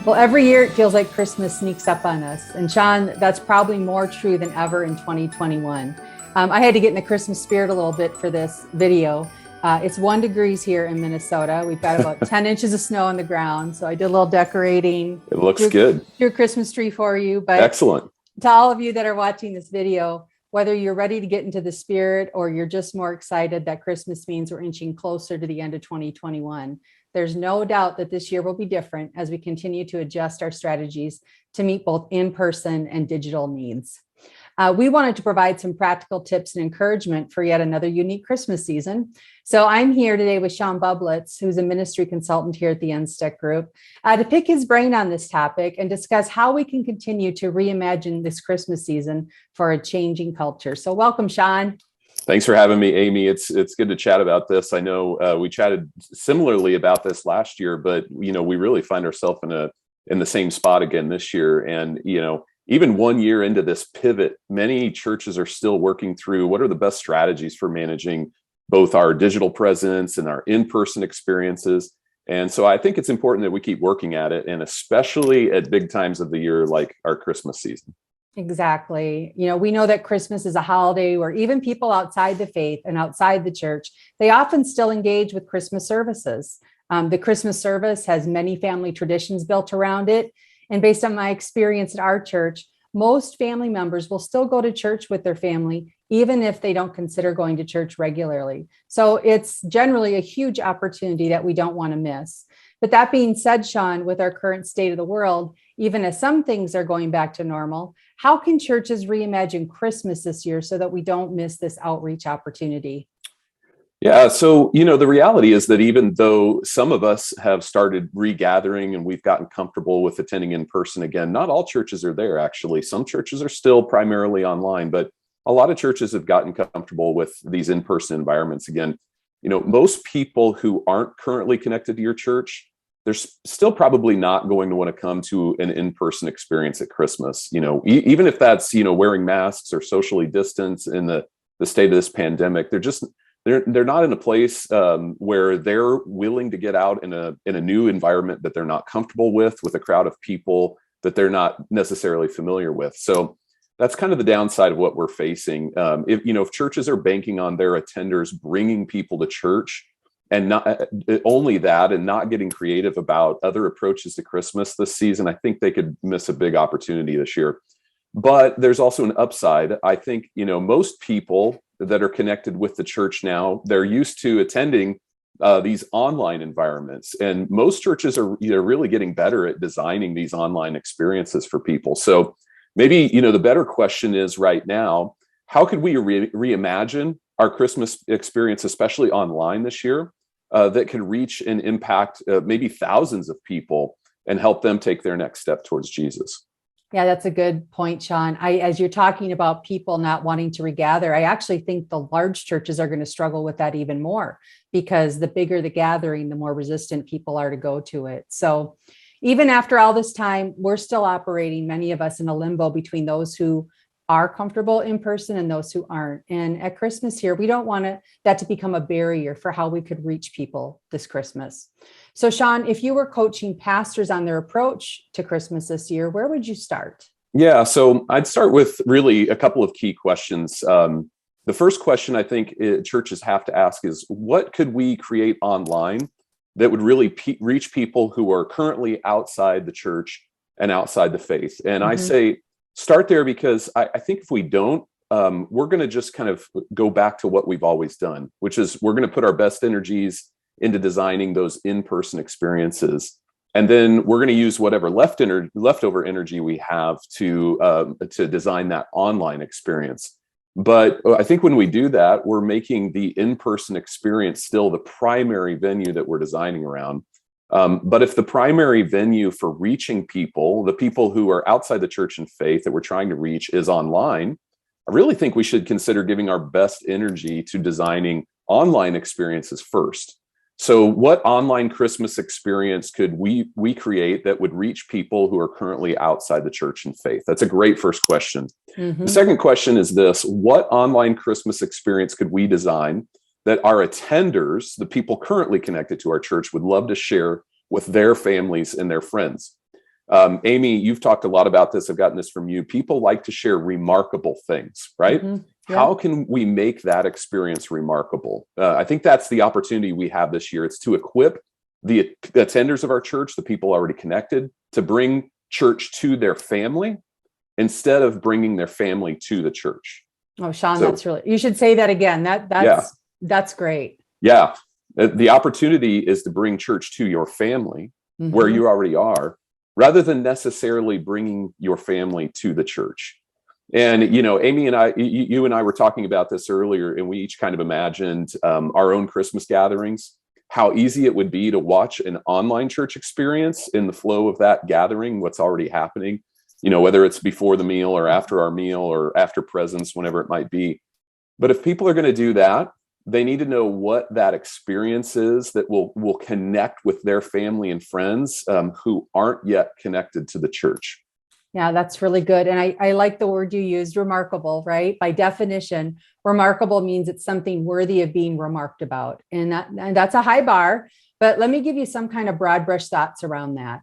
Well, every year it feels like Christmas sneaks up on us. And Sean, that's probably more true than ever in 2021. I had to get in the Christmas spirit a little bit for this video. It's 1 degree here in Minnesota. We've got about 10 inches of snow on the ground. So I did a little decorating. It looks good. Drew a Christmas tree for you. But excellent. To all of you that are watching this video, whether you're ready to get into the spirit or you're just more excited that Christmas means we're inching closer to the end of 2021, there's no doubt that this year will be different as we continue to adjust our strategies to meet both in-person and digital needs. We wanted to provide some practical tips and encouragement for yet another unique Christmas season. So I'm here today with Sean Bublitz, who's a ministry consultant here at the Unstuck group, to pick his brain on this topic and discuss how we can continue to reimagine this Christmas season for a changing culture. So welcome, Sean. Thanks for having me, Amy. It's good to chat about this. I know we chatted similarly about this last year, but we really find ourselves in the same spot again this year. And even 1 year into this pivot, many churches are still working through what are the best strategies for managing both our digital presence and our in-person experiences. And so I think it's important that we keep working at it, and especially at big times of the year like our Christmas season. Exactly. We know that Christmas is a holiday where even people outside the faith and outside the church, they often still engage with Christmas services. The Christmas service has many family traditions built around it. And based on my experience at our church, most family members will still go to church with their family, even if they don't consider going to church regularly. So it's generally a huge opportunity that we don't want to miss. But that being said, Sean, with our current state of the world, even as some things are going back to normal, how can churches reimagine Christmas this year so that we don't miss this outreach opportunity? Yeah, so, the reality is that even though some of us have started regathering and we've gotten comfortable with attending in person again, not all churches are there, actually. Some churches are still primarily online, but a lot of churches have gotten comfortable with these in-person environments again. Most people who aren't currently connected to your church, they're still probably not going to want to come to an in-person experience at Christmas. Even if that's, wearing masks or socially distanced in the state of this pandemic, they're not in a place where they're willing to get out in a new environment that they're not comfortable with a crowd of people that they're not necessarily familiar with. So that's kind of the downside of what we're facing. If churches are banking on their attenders bringing people to church, and not only that, and not getting creative about other approaches to Christmas this season, I think they could miss a big opportunity this year. But there's also an upside. I think, most people that are connected with the church now, they're used to attending these online environments. And most churches are really getting better at designing these online experiences for people. So maybe, the better question is right now, how could we reimagine our Christmas experience, especially online this year, that could reach and impact maybe thousands of people and help them take their next step towards Jesus? Yeah, that's a good point, Sean. As you're talking about people not wanting to regather, I actually think the large churches are going to struggle with that even more, because the bigger the gathering, the more resistant people are to go to it. So even after all this time, we're still operating, many of us, in a limbo between those who are comfortable in person and those who aren't. And at Christmas here, we don't want that to become a barrier for how we could reach people this Christmas. So Sean, if you were coaching pastors on their approach to Christmas this year, where would you start? Yeah, so I'd start with really a couple of key questions. The first question I think churches have to ask is, what could we create online that would really reach people who are currently outside the church and outside the faith? And I say, start there, because I think if we don't, we're going to just kind of go back to what we've always done, which is we're going to put our best energies into designing those in-person experiences. And then we're going to use whatever leftover energy we have to design that online experience. But I think when we do that, we're making the in-person experience still the primary venue that we're designing around. But if the primary venue for reaching people, the people who are outside the church and faith that we're trying to reach, is online, I really think we should consider giving our best energy to designing online experiences first. So what online Christmas experience could we create that would reach people who are currently outside the church and faith? That's a great first question. The second question is this: what online Christmas experience could we design that our attenders, the people currently connected to our church, would love to share with their families and their friends? Amy, you've talked a lot about this. I've gotten this from you. People like to share remarkable things, right? Mhm. Yeah. How can we make that experience remarkable? I think that's the opportunity we have this year. It's to equip the attenders of our church, the people already connected, to bring church to their family instead of bringing their family to the church. Oh, Sean, So, that's really, you should say that again. Yeah. That's great. Yeah. The opportunity is to bring church to your family where Mhm. you already are, rather than necessarily bringing your family to the church. And, Amy and I, you and I were talking about this earlier, and we each kind of imagined our own Christmas gatherings, how easy it would be to watch an online church experience in the flow of that gathering, what's already happening, whether it's before the meal or after our meal or after presents, whenever it might be. But if people are going to do that, they need to know what that experience is that will connect with their family and friends who aren't yet connected to the church. Yeah, that's really good. And I like the word you used, remarkable, right? By definition, remarkable means it's something worthy of being remarked about. And that's a high bar, but let me give you some kind of broad brush thoughts around that.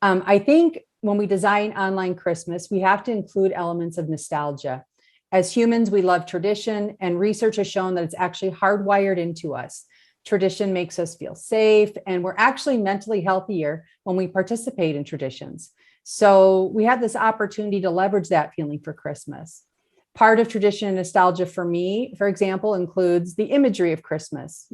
I think when we design online Christmas, we have to include elements of nostalgia. As humans, we love tradition, and research has shown that it's actually hardwired into us. Tradition makes us feel safe, and we're actually mentally healthier when we participate in traditions. So we have this opportunity to leverage that feeling for Christmas. Part of tradition and nostalgia for me, for example, includes the imagery of Christmas.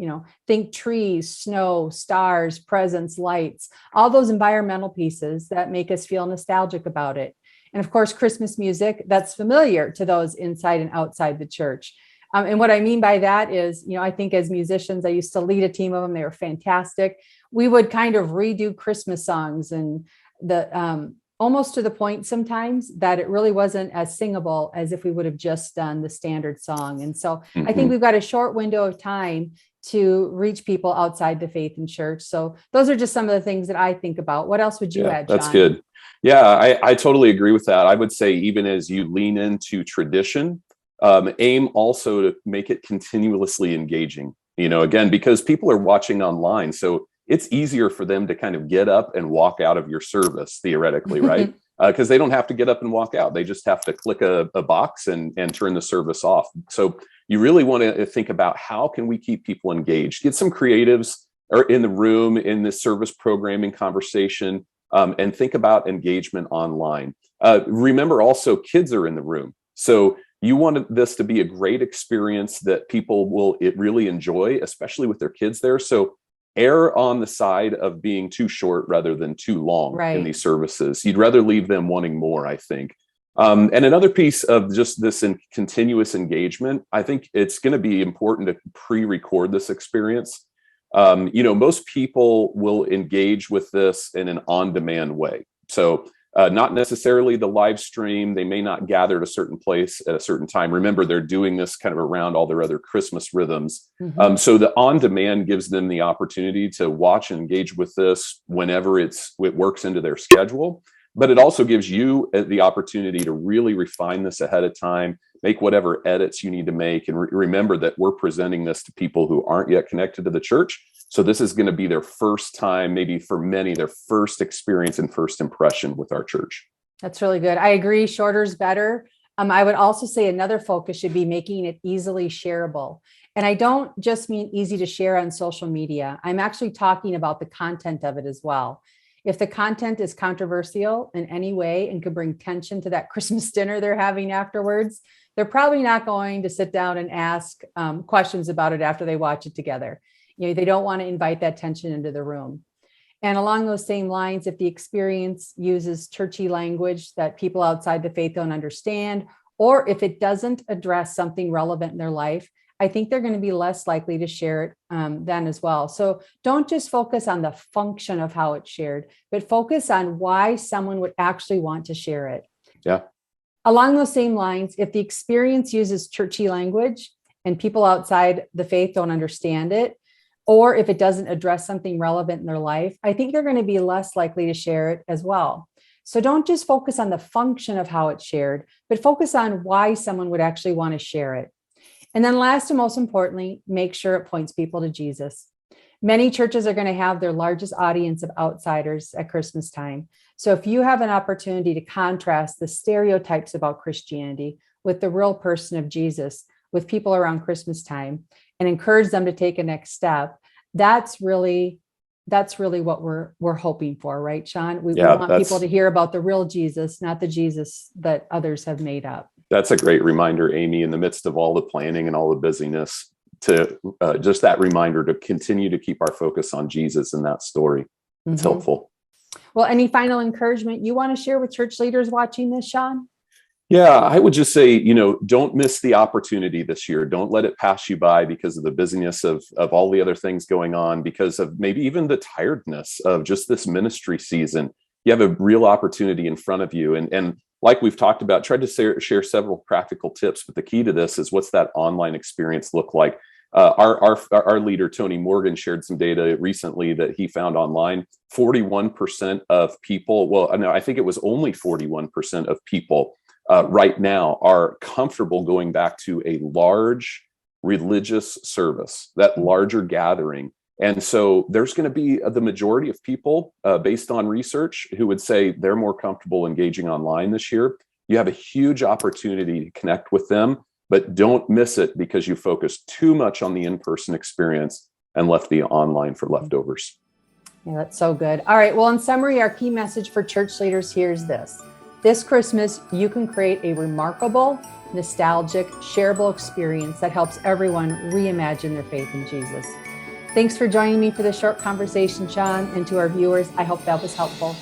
Think trees, snow, stars, presents, lights, all those environmental pieces that make us feel nostalgic about it. And of course, Christmas music that's familiar to those inside and outside the church. And what I mean by that is, I think as musicians, I used to lead a team of them. They were fantastic. We would kind of redo Christmas songs, and almost to the point sometimes that it really wasn't as singable as if we would have just done the standard song. And so I think we've got a short window of time to reach people outside the faith and church. So those are just some of the things that I think about. What else would you add, John? That's good. Yeah, I totally agree with that. I would say even as you lean into tradition, aim also to make it continuously engaging, again, because people are watching online. So it's easier for them to kind of get up and walk out of your service, theoretically, right? Because they don't have to get up and walk out. They just have to click a box and turn the service off. So you really want to think about how can we keep people engaged? Get some creatives in the room in this service programming conversation, and think about engagement online. Remember also, kids are in the room. So you want this to be a great experience that people will really enjoy, especially with their kids there. So err on the side of being too short rather than too long in these services. You'd rather leave them wanting more, I think. And another piece of just this continuous engagement, I think it's going to be important to pre-record this experience. Most people will engage with this in an on-demand way. So not necessarily the live stream. They may not gather at a certain place at a certain time. Remember, they're doing this kind of around all their other Christmas rhythms. So the on-demand gives them the opportunity to watch and engage with this whenever it works into their schedule. But it also gives you the opportunity to really refine this ahead of time, make whatever edits you need to make. And remember that we're presenting this to people who aren't yet connected to the church. So this is going to be their first time, maybe for many, their first experience and first impression with our church. That's really good. I agree. Shorter is better. I would also say another focus should be making it easily shareable. And I don't just mean easy to share on social media. I'm actually talking about the content of it as well. If the content is controversial in any way and could bring tension to that Christmas dinner they're having afterwards, they're probably not going to sit down and ask questions about it after they watch it together. They don't want to invite that tension into the room. And along those same lines, if the experience uses churchy language that people outside the faith don't understand, or if it doesn't address something relevant in their life, I think they're going to be less likely to share it then as well. So don't just focus on the function of how it's shared, but focus on why someone would actually want to share it. Yeah. Along those same lines, if the experience uses churchy language and people outside the faith don't understand it, or if it doesn't address something relevant in their life, I think they're going to be less likely to share it as well. So don't just focus on the function of how it's shared, but focus on why someone would actually want to share it. And then last and most importantly, make sure it points people to Jesus. Many churches are going to have their largest audience of outsiders at Christmas time. So if you have an opportunity to contrast the stereotypes about Christianity with the real person of Jesus, with people around Christmas time, and encourage them to take a next step, that's really what we're hoping for, right, Sean? We want people to hear about the real Jesus, not the Jesus that others have made up. That's a great reminder, Amy, in the midst of all the planning and all the busyness, to just that reminder to continue to keep our focus on Jesus in that story. It's helpful. Well, any final encouragement you want to share with church leaders watching this, Sean? Yeah, I would just say, don't miss the opportunity this year. Don't let it pass you by because of the busyness of all the other things going on, because of maybe even the tiredness of just this ministry season. You have a real opportunity in front of you. And like we've talked about, tried to share several practical tips, but the key to this is, what's that online experience look like? Our leader, Tony Morgan, shared some data recently that he found online. 41% of people, well, no, I think it was only 41% of people right now are comfortable going back to a large religious service, that larger gathering. And so there's going to be the majority of people, based on research, who would say they're more comfortable engaging online this year. You have a huge opportunity to connect with them, but don't miss it because you focus too much on the in-person experience and left the online for leftovers. Yeah, that's so good. All right. Well, in summary, our key message for church leaders here is this. This Christmas, you can create a remarkable, nostalgic, shareable experience that helps everyone reimagine their faith in Jesus. Thanks for joining me for this short conversation, Sean, and to our viewers, I hope that was helpful.